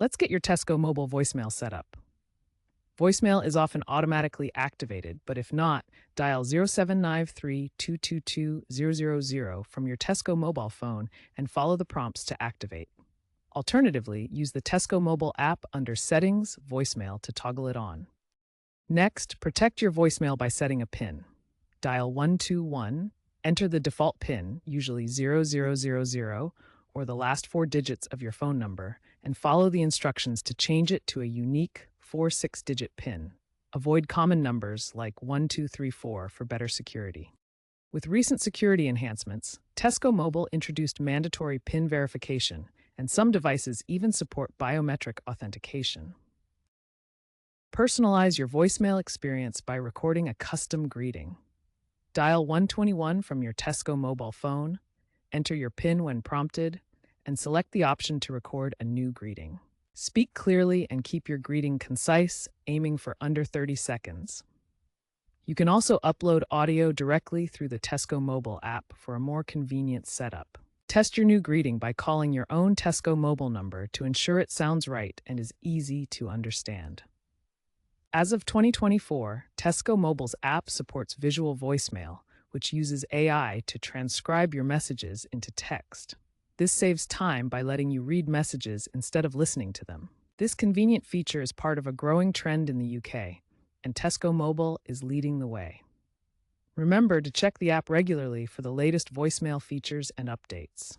Let's get your Tesco mobile voicemail set up. Voicemail is often automatically activated, but if not, dial 0793-222-000 from your Tesco mobile phone and follow the prompts to activate. Alternatively, use the Tesco mobile app under Settings, Voicemail to toggle it on. Next, protect your voicemail by setting a PIN. Dial 121, enter the default PIN, usually 0000, or the last four digits of your phone number, and follow the instructions to change it to a unique 4-6-digit PIN. Avoid common numbers like 1234 for better security. With recent security enhancements, Tesco Mobile introduced mandatory PIN verification, and some devices even support biometric authentication. Personalize your voicemail experience by recording a custom greeting. Dial 121 from your Tesco mobile phone, enter your PIN when prompted, and select the option to record a new greeting. Speak clearly and keep your greeting concise, aiming for under 30 seconds. You can also upload audio directly through the Tesco mobile app for a more convenient setup. Test your new greeting by calling your own Tesco mobile number to ensure it sounds right and is easy to understand. As of 2024, Tesco Mobile's app supports visual voicemail, which uses AI to transcribe your messages into text. This saves time by letting you read messages instead of listening to them. This convenient feature is part of a growing trend in the UK, and Tesco Mobile is leading the way. Remember to check the app regularly for the latest voicemail features and updates.